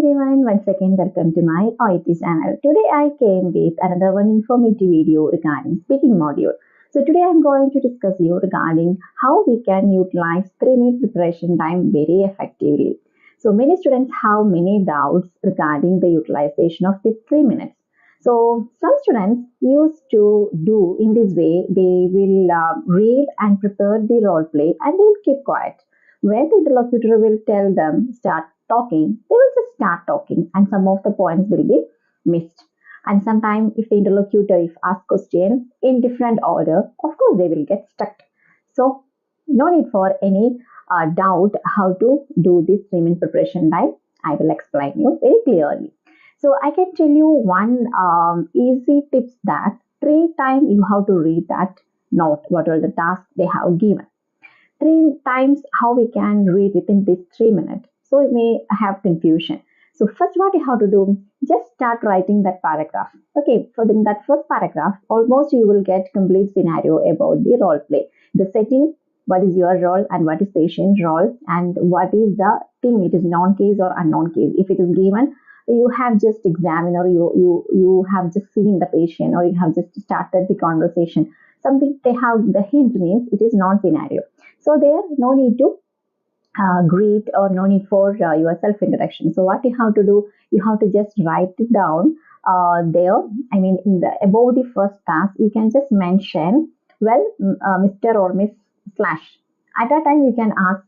everyone, once again welcome to my Oet channel. Today I came with another one informative video regarding speaking module. So today I'm going to discuss you regarding how we can utilize 3-minute preparation time very effectively. So many students have many doubts regarding the utilization of these 3 minutes. So some students used to do in this way, they will read and prepare the role play and they will keep quiet. When the interlocutor will tell them start talking, they will just start talking and some of the points will be missed. And sometimes if the interlocutor if asked question in different order, of course they will get stuck. So no need for any doubt how to do this 3-minute preparation time. I will explain you very clearly. So I can tell you one easy tips that 3 times you have to read that note, what are the tasks they have given. 3 times how we can read within this 3 minutes. So it may have confusion. So first what you have to do, just start writing that paragraph. Okay, for that first paragraph, almost you will get complete scenario about the role play. The setting, what is your role and what is patient's role and what is the thing, it is non-case or unknown case. If it is given, you have just examined or you have just seen the patient or you have just started the conversation. Something they have, the hint means it is non-scenario. So there no need to greet or no need for your self-introduction. So what you have to do, you have to just write it down there. I mean, in the above the first task, you can just mention, well, Mr. or Miss slash. At that time, you can ask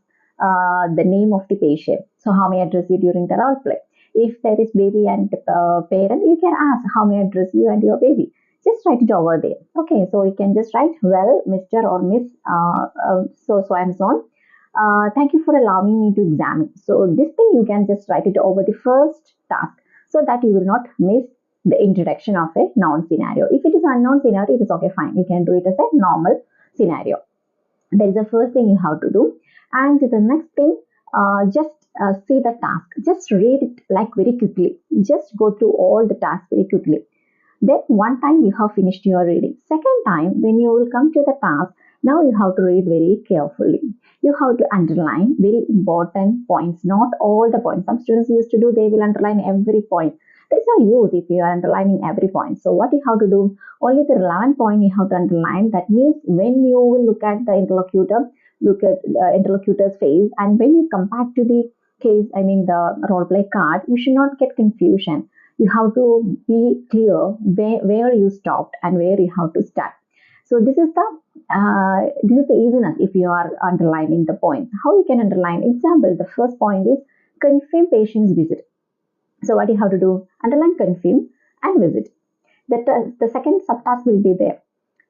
the name of the patient. So how may I address you during the role play? If there is baby and parent, you can ask how may I address you and your baby. Just write it over there. Okay, so you can just write, well, Mr. or Miss so and so on. Thank you for allowing me to examine. So this thing you can just write it over the first task so that you will not miss the introduction of a known scenario. If it is unknown scenario, it is okay, fine. You can do it as a normal scenario. That is the first thing you have to do. And the next thing, just see the task. Just read it like very quickly. Just go through all the tasks very quickly. Then one time you have finished your reading. Second time, when you will come to the task, now you have to read very carefully. You have to underline very important points, not all the points. Some students used to do, they will underline every point. There's no use if you are underlining every point. So what you have to do, only the relevant point you have to underline. That means when you will look at the interlocutor, look at the interlocutor's face, and when you come back to the case, I mean the role play card, you should not get confusion. You have to be clear where you stopped and where you have to start. So this is the easiness if you are underlining the point. How you can underline? Example, the first point is confirm patient's visit. So what you have to do? Underline confirm and visit. The second subtask will be there.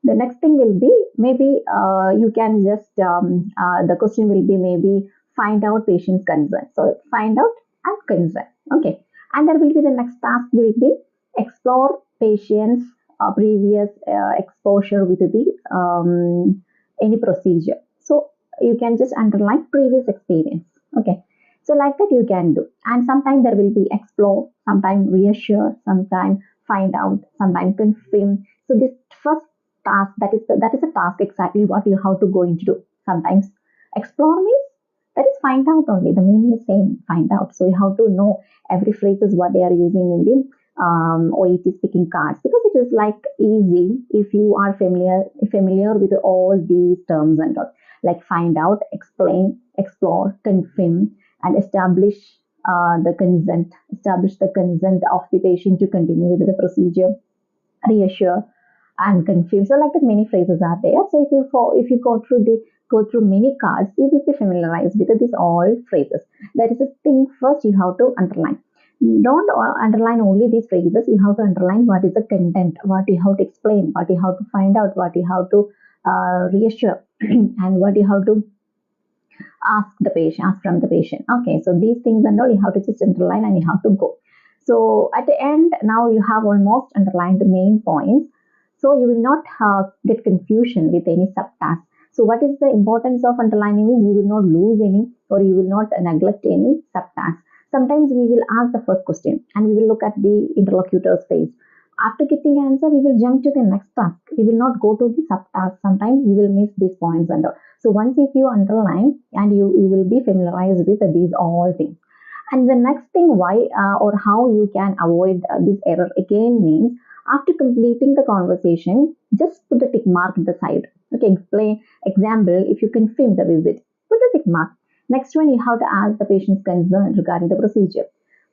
The next thing will be maybe you can just the question will be maybe find out patient's concern. So find out and concern. Okay. And there will be the next task will be explore patient's previous exposure with the any procedure. So you can just underline previous experience. Okay. So like that you can do. And sometimes there will be explore, sometimes reassure, sometimes find out, sometimes confirm. So this first task, that is a task exactly what you have to go into do. Sometimes explore means that is find out only. The meaning is same, find out. So you have to know every phrases what they are using in the Oet speaking cards, because it is like easy if you are familiar with all these terms and all, like find out, explain, explore, confirm, and establish the consent of the patient to continue with the procedure, reassure, and confirm. So like that many phrases are there. So if you go through many cards, you will be familiarized with these all phrases. That is the thing first you have to underline. Don't underline only these phrases. You have to underline what is the content, what you have to explain, what you have to find out, what you have to reassure, and what you have to ask from the patient. Okay, so these things and all you have to just underline and you have to go. So at the end, now you have almost underlined the main points. So you will not get confusion with any subtask. So what is the importance of underlining is you will not lose any or you will not neglect any subtask. Sometimes we will ask the first question and we will look at the interlocutor's face. After getting the answer, we will jump to the next task. We will not go to the subtask. Sometimes we will miss these points and all. So once if you underline and you will be familiarized with these all things. And the next thing, why or how you can avoid this error again means, after completing the conversation, just put a tick mark at the side. Okay, explain. Example, if you confirm the visit, put a tick mark. Next one, you have to ask the patient's concern regarding the procedure.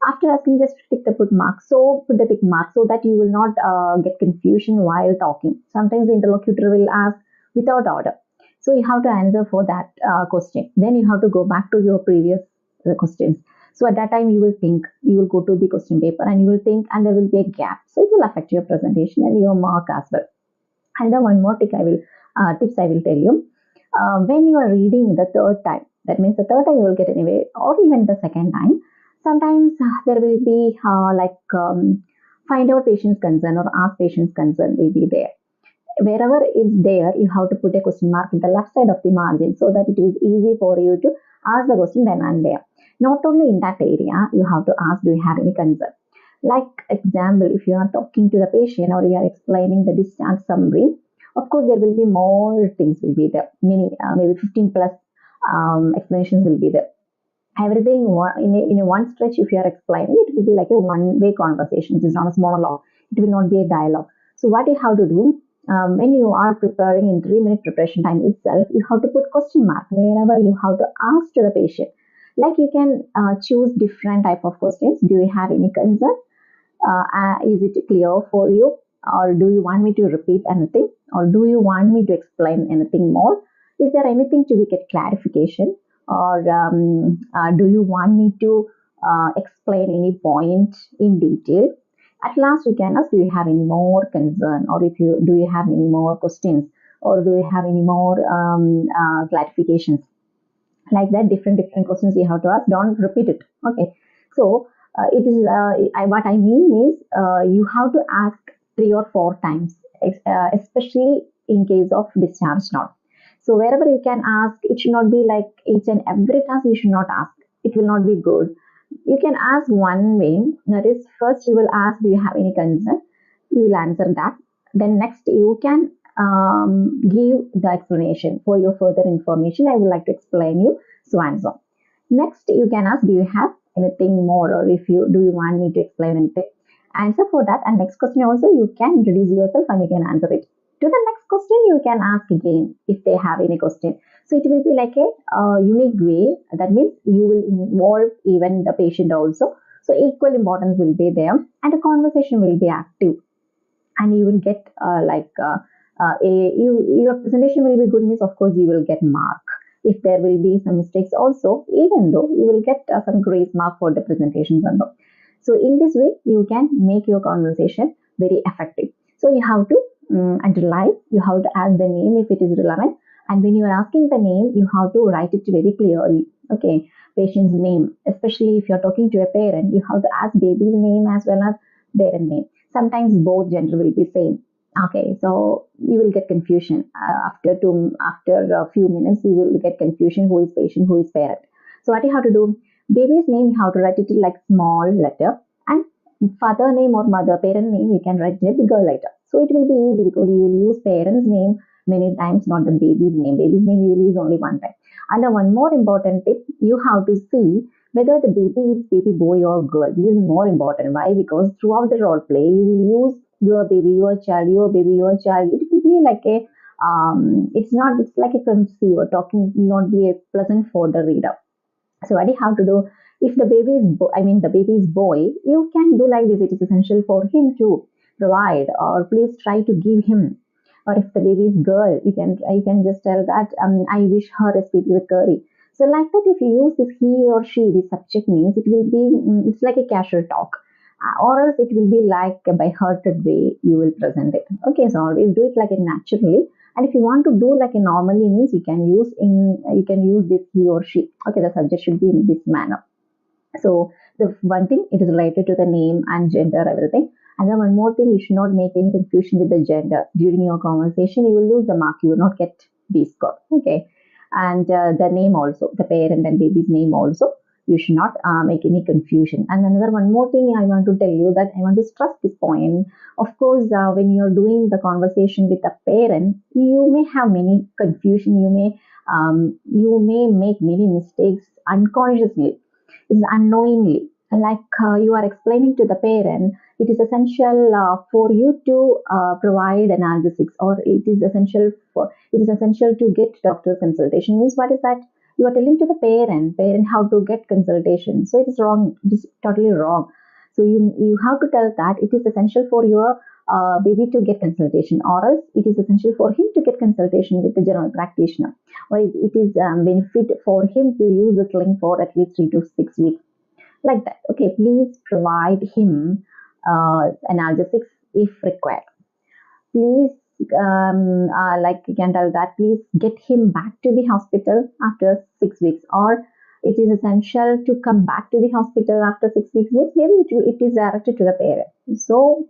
After asking, just tick the put mark. So put the tick mark so that you will not get confusion while talking. Sometimes the interlocutor will ask without order. So you have to answer for that question. Then you have to go back to your previous questions. So at that time, you will think, you will go to the question paper and you will think, and there will be a gap. So it will affect your presentation and your mark as well. And then one more tips I will tell you. When you are reading the third time, that means the third time you will get anyway, or even the second time, sometimes there will be find out patient's concern or ask patient's concern will be there. Wherever it's there, you have to put a question mark in the left side of the margin so that it is easy for you to ask the question then and there. Not only in that area, you have to ask, do you have any concern? Like example, if you are talking to the patient or you are explaining the discharge summary, of course there will be more things will be there. Maybe 15 plus explanations will be there. Everything in a one stretch, if you are explaining, it will be like a one-way conversation. It is not a monologue. It will not be a dialogue. So what you have to do, when you are preparing in 3 minute preparation time itself, you have to put question mark wherever you have to ask to the patient. Like you can choose different type of questions. Do you have any concern? Is it clear for you? Or do you want me to repeat anything? Or do you want me to explain anything more? Is there anything to get clarification? Or do you want me to explain any point in detail? At last, you can ask, do you have any more concern? Or do you have any more questions? Or do you have any more clarifications? Like that, different questions you have to ask. Don't repeat it. Okay. So it is what I mean is you have to ask 3 or 4 times, especially in case of discharge note. So wherever you can ask, it should not be like each and every task you should not ask. It will not be good. You can ask one way. That is, first you will ask, do you have any concern? You will answer that. Then next you can give the explanation. For your further information, I would like to explain you so and so. Next, you can ask, do you have anything more, or do you want me to explain anything? Answer for that. And next question also, you can introduce yourself and you can answer it. To the next question, you can ask again if they have any question. So it will be like a unique way. That means you will involve even the patient also. So equal importance will be there, and the conversation will be active, and you will get your presentation will be good. Means of course you will get mark. If there will be some mistakes also, even though you will get some grace mark for the presentations and all. So in this way, you can make your conversation very effective. So you have to underline, you have to ask the name if it is relevant. And when you are asking the name, you have to write it very clearly. Okay, patient's name, especially if you are talking to a parent, you have to ask baby's name as well as parent name. Sometimes both gender will be same. Okay, so you will get confusion after a few minutes. You will get confusion who is patient, who is parent. So what you have to do? Baby's name you have to write it like small letter, and father name or mother parent name you can write it bigger letter. So it will be easy because you will use parent's name many times, not the baby's name. Baby's name you will use only one time. And one more important tip: you have to see whether the baby is baby boy or girl. This is more important. Why? Because throughout the role play, you will use your baby, your child, your baby, your child. It will be like a it's like a fancy or talking will not be a pleasant for the reader. So what you have to do, if the baby is the baby is boy, you can do like this. It is essential for him to provide, or please try to give him. Or if the baby is girl, you can just tell that I wish her a speedy recovery. So like that, if you use this he or she, the subject means it will be it's like a casual talk, or else it will be like by hearted way you will present it. Okay, so always do it like it naturally. And if you want to do like a normally means you can use this he or she. Okay, the subject should be in this manner. So the one thing, it is related to the name and gender, everything. And then one more thing, you should not make any confusion with the gender. During your conversation, you will lose the mark. You will not get B score. Okay. And the name also, the parent and baby's name also, you should not make any confusion. And another one more thing I want to tell you, that I want to stress this point. Of course, when you're doing the conversation with a parent, you may have many confusion. You may make many mistakes unconsciously. It's unknowingly, like you are explaining to the parent, it is essential for you to provide analgesics, or it is essential to get doctor consultation. Means what is that? You are telling to the parent how to get consultation. So it is wrong. It is totally wrong. So you have to tell that it is essential for your baby to get consultation, or else it is essential for him to get consultation with the general practitioner, or it is benefit for him to use the sling for at least 3 to 6 weeks, like that. Okay, please provide him analgesics if required. Please, like you can tell that, please get him back to the hospital after 6 weeks, or it is essential to come back to the hospital after 6 weeks. Maybe it is directed to the parent. So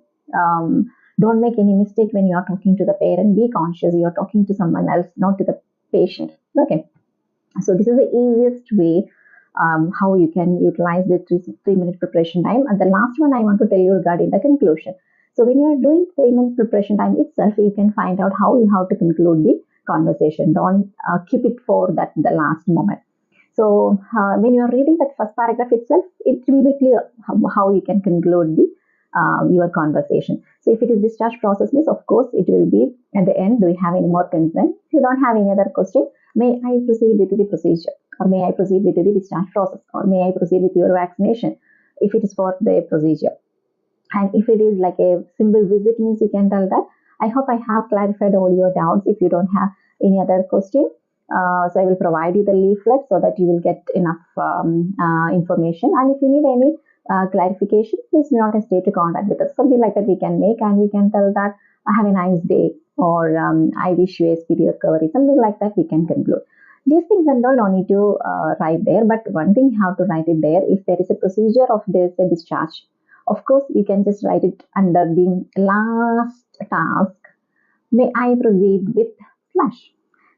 don't make any mistake when you are talking to the parent. Be conscious you are talking to someone else, not to the patient. Okay. So this is the easiest way how you can utilize the 3 minute preparation time. And the last one I want to tell you regarding the conclusion. So when you are doing 3 minutes preparation time itself, you can find out how you have to conclude the conversation. Don't keep it for the last moment. So when you are reading that first paragraph itself, it will be clear how you can conclude the your conversation. So if it is discharge process, means of course it will be at the end, do you have any more concern? If you don't have any other question, may I proceed with the procedure, or may I proceed with the discharge process, or may I proceed with your vaccination, if it is for the procedure. And if it is like a simple visit, means you can tell that, I hope I have clarified all your doubts. If you don't have any other question, so I will provide you the leaflet so that you will get enough information. And if you need any clarification, please do not hesitate to contact with us. Something like that we can make, and we can tell that, have a nice day, or I wish you a speedy recovery. Something like that we can conclude. These things and all don't need to write there, but one thing you have to write it there. If there is a procedure of this a discharge, of course you can just write it under the last task. May I proceed with slash.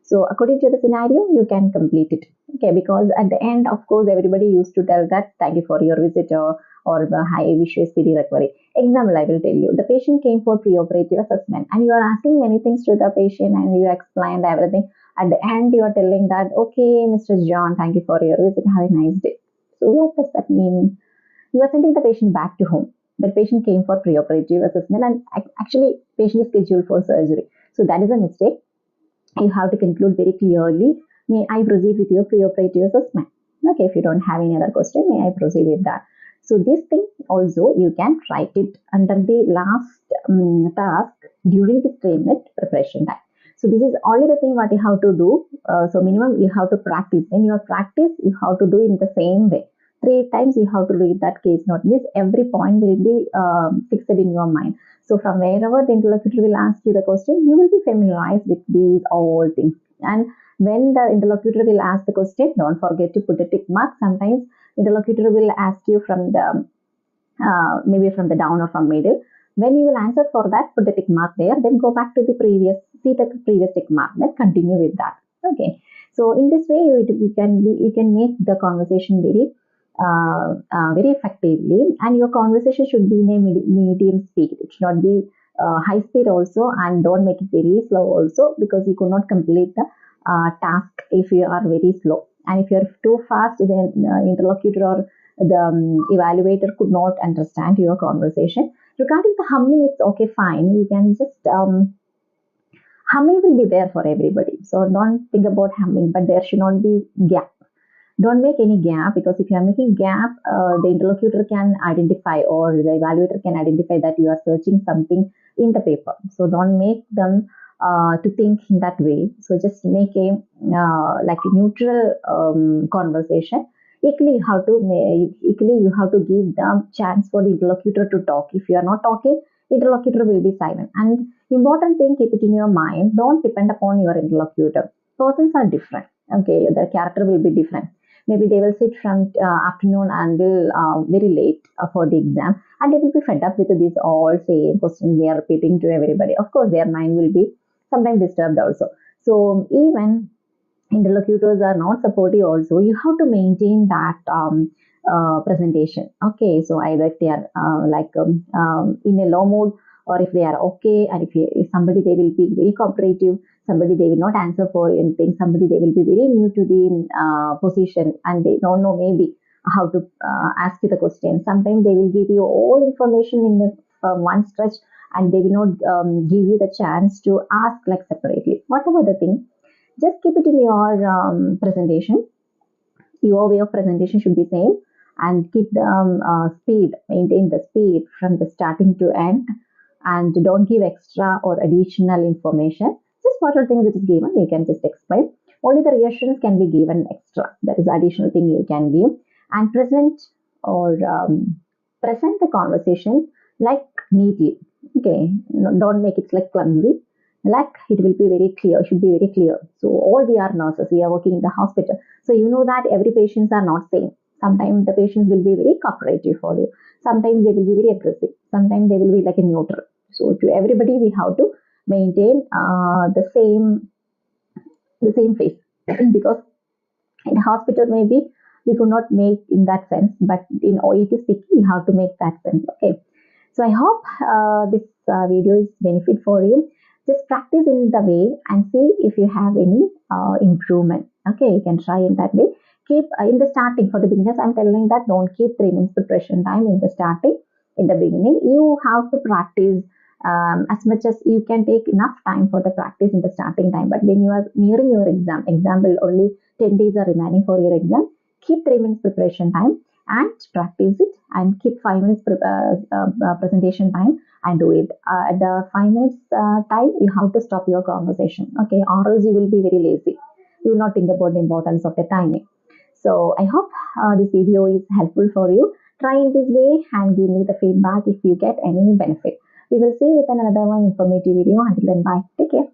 So according to the scenario, you can complete it. Okay, because at the end, of course, everybody used to tell that, thank you for your visit, or hi, I wish you a speedy recovery. Example, I will tell you. The patient came for preoperative assessment, and you are asking many things to the patient, and you explained everything. At the end, you are telling that, okay, Mr. John, thank you for your visit. Have a nice day. So what does that mean? You are sending the patient back to home. The patient came for preoperative assessment, and actually, patient is scheduled for surgery. So that is a mistake. You have to conclude very clearly, may I proceed with your preoperative assessment? Okay, if you don't have any other question, may I proceed with that? So this thing also, you can write it under the last task during the 3 minute preparation time. So this is only the thing what you have to do. So minimum you have to practice. In your practice, you have to do in the same way. 3 times you have to read that case note. Means every point will be fixed in your mind. So from wherever the interlocutor will ask you the question, you will be familiarized with these all things. And when the interlocutor will ask the question, don't forget to put a tick mark. Sometimes interlocutor will ask you from the maybe from the down or from middle. When you will answer for that, put the tick mark there. Then go back to the previous, see the previous tick mark. Then continue with that. Okay. So in this way, you can make the conversation very effectively, and your conversation should be in a medium speed. It should not be high speed also, and don't make it very slow also, because you could not complete the task if you are very slow. And if you are too fast, then interlocutor or the evaluator could not understand your conversation. Regarding the humming, it's okay, fine. You can just humming will be there for everybody. So don't think about humming, but there should not be gap. Don't make any gap, because if you are making gap, the interlocutor can identify, or the evaluator can identify that you are searching something in the paper. So don't make them to think in that way. So just make a like a neutral conversation. Equally, you have to give them chance for the interlocutor to talk. If you are not talking, interlocutor will be silent. And important thing, keep it in your mind. Don't depend upon your interlocutor. Persons are different. Okay, their character will be different. Maybe they will sit from afternoon until very late for the exam, and they will be fed up with these all same questions they are repeating to everybody. Of course, their mind will be sometimes disturbed also. So even interlocutors are not supportive also, you have to maintain that presentation. Okay, so either if they are in a low mood, or if they are okay, and if somebody, they will be very cooperative, somebody they will not answer for anything, somebody they will be very new to the position and they don't know maybe, how to ask you the question. Sometimes they will give you all information in one stretch, and they will not give you the chance to ask like separately. Whatever the thing, just keep it in your presentation. Your way of presentation should be same, and keep the speed, maintain the speed from the starting to end, and don't give extra or additional information. Just whatever things it is given, you can just explain. Only the reassurance can be given extra, that is additional thing you can give. And present the conversation like neatly. Okay, don't make it like clumsy, like it will be very clear, should be very clear. So all we are nurses, we are working in the hospital, so you know that every patients are not same. Sometimes the patients will be very cooperative for you, sometimes they will be very aggressive, sometimes they will be like a neutral. So to everybody we have to maintain the same face because in hospital maybe we could not make in that sense, but in OET speaking we have to make that sense. Okay, so I hope this video is benefit for you. Just practice in the way and see if you have any improvement. Okay, you can try in that way. Keep in the starting, for the beginners I'm telling that don't keep 3 minutes preparation time in the starting. In the beginning you have to practice as much as you can. Take enough time for the practice in the starting time, but when you are nearing your example only 10 days are remaining for your exam, keep 3 minutes preparation time and practice it, and keep 5 minutes presentation time and do it. At the 5 minutes time, you have to stop your conversation, okay, or else you will be very lazy. You will not think about the importance of the timing. So I hope this video is helpful for you. Try in this way and give me the feedback if you get any benefit. We will see you with another one informative video. Until then, bye. Take care.